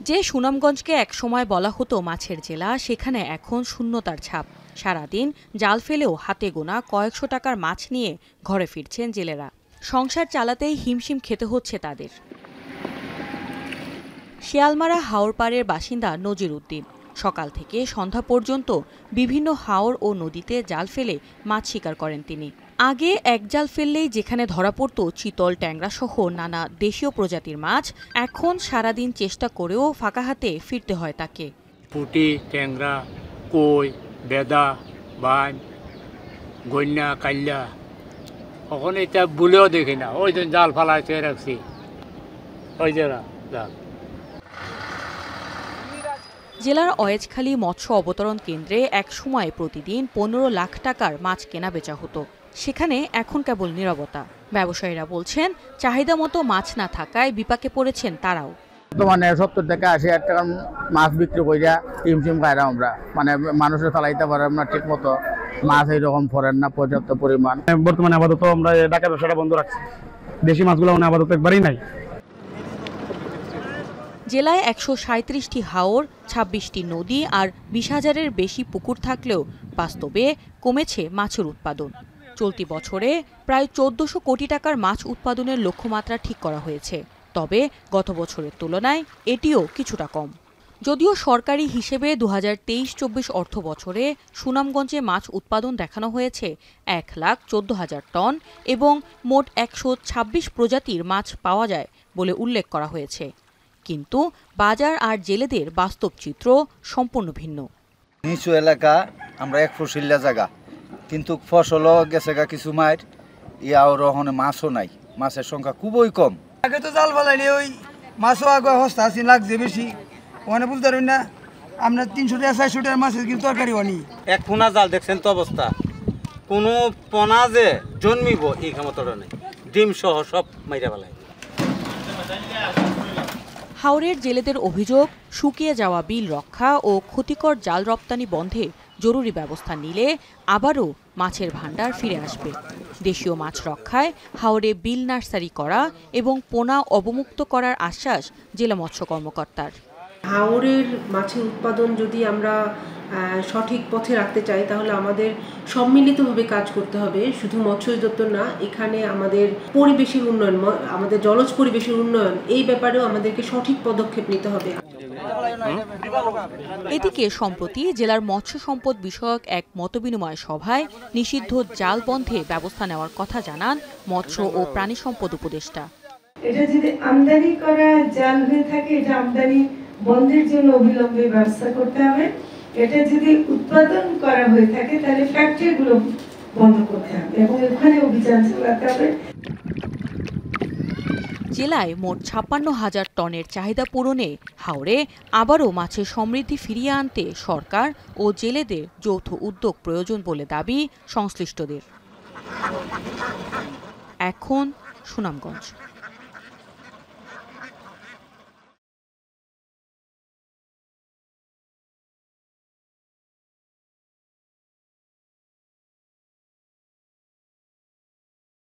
যে সুনামগঞ্জকে একসময় বলা হতো মাছের জেলা, সেখানে এখন শূন্যতার ছাপ। সারাদিন জাল ফেলেও হাতে গোনা কয়েকশো টাকার মাছ নিয়ে ঘরে ফিরছেন জেলেরা। সংসার চালাতেই হিমশিম খেতে হচ্ছে তাদের। শিয়ালমারা হাওরপাড়ের বাসিন্দা নজির উদ্দিন সকাল থেকে সন্ধ্যা পর্যন্ত বিভিন্ন হাওর ও নদীতে জাল ফেলে মাছ শিকার করেন তিনি। আগে এক জাল ফেললেই যেখানে ধরা পড়ত চিতল, ট্যাংরা সহ নানা দেশীয় প্রজাতির মাছ, এখন সারাদিন চেষ্টা করেও ফাঁকা হাতে ফিরতে হয় তাকে। পুঁটি, ট্যাংরা, কই, বেদা, বান, গন্যা, কাল্লা, ওখানে এটা বলেও দেখি না। ওই যে জাল ফালাইতে রাখছি, ওই যে জাল। জেলার অয়েজখালী মৎস্য অবতরণ কেন্দ্রে এক সময় প্রতিদিন 15 লাখ টাকার মাছ কেনা বেচা হতো। সেখানে এখন কেবল নীরবতা। ব্যবসায়ীরা বলছেন, চাহিদা মতো মাছ না থাকায় বিপাকে পড়েছেন তারাও। বর্তমানে 70 থেকে 80 হাজার টাকার মাছ বিক্রি কইরা টিমটিম খাইরা আমরা, মানে মানুষের চালাইতে পারেন না ঠিক মতো, মাছ এইরকম পড়েন না পর্যাপ্ত পরিমাণ। বর্তমানে আপাতত আমরা ঢাকা ব্যবসাটা বন্ধ রাখছি, দেশি মাছগুলো আপাতত একবারই নাই। জেলায় 137টি হাওর, 26টি নদী আর 20,000-এর বেশি পুকুর থাকলেও বাস্তবে কমেছে মাছের উৎপাদন। চলতি বছরে প্রায় 1400 কোটি টাকার মাছ উৎপাদনের লক্ষ্যমাত্রা ঠিক করা হয়েছে। তবে গত বছরের তুলনায় এটিও কিছুটা কম। যদিও সরকারি হিসেবে 2023-24 অর্থ বছরে সুনামগঞ্জে মাছ উৎপাদন দেখানো হয়েছে 1,14,000 টন এবং মোট 126 প্রজাতির মাছ পাওয়া যায় বলে উল্লেখ করা হয়েছে। কিন্তু বাজার আর জেলেদের বাস্তব চিত্র সম্পূর্ণ ভিন্ন। নিচু এলাকা, আমরা এক ফসিল্লা জায়গা, কিন্তু ফসলও গেছে গা কিছু মায়ের, ইয়াও ওখানে মাছও নাই, মাছের সংখ্যা খুবই কম। আগে তো জাল ফেলাইলে ওই মাছও আগে হস্তা আছে, লাগছে বেশি, ওখানে বুঝতে পারবেন না আপনার 300 টাকা 400 টাকার মাছের কিন্তু তরকারি হয়নি। এক ফোনা জাল দেখছেন তো অবস্থা, কোনো পোনা যে জন্মিব এই ক্ষমতাটা নেই, ডিম সহ সব মাইরা ফেলায়। হাওরের জেলেদের অভিযোগ, শুকিয়ে যাওয়া বিল রক্ষা ও ক্ষতিকর জাল রপ্তানি বন্ধে জরুরি ব্যবস্থা নিলে আবারও মাছের ভান্ডার ফিরে আসবে। দেশীয় মাছ রক্ষায় হাওরে বিল নার্সারি করা এবং পোনা অবমুক্ত করার আশ্বাস জেলা মৎস্য কর্মকর্তার। হাওরের মাছের উৎপাদন যদি আমরা সঠিক পথে রাখতে চাই, তাহলে আমাদের সম্মিলিতভাবে কাজ করতে হবে। শুধু মৎস্য অধিদপ্তর না, এখানে আমাদের পরিবেশের উন্নয়ন, আমাদের জলজ পরিবেশের উন্নয়ন, এই ব্যাপারেও আমাদেরকে সঠিক পদক্ষেপ নিতে হবে। এদিকে সম্প্রতি জেলার মৎস্য সম্পদ বিষয়ক এক মতবিনিময় সভায় নিষিদ্ধ জাল বন্ধে ব্যবস্থা নেওয়ার কথা জানান মৎস্য ও প্রাণী সম্পদ উপদেষ্টা। এটা যদি আমদানি করা জাল হয়ে থাকে, এটা আমদানি বন্ধের জন্য অবিলম্বে ব্যবস্থা করতে হবে। এটা যদি উৎপাদন করা হয়ে থাকে, তাহলে ফ্যাক্টরিগুলো বন্ধ করতে হবে এবং ওখানে অভিযান চালাতে হবে। জেলায় মোট 56,000 টনের চাহিদা পূরণে হাওরে আবারও মাছের সমৃদ্ধি ফিরিয়ে আনতে সরকার ও জেলেদের যৌথ উদ্যোগ প্রয়োজন বলে দাবি সংশ্লিষ্টদের। এখন সুনামগঞ্জ।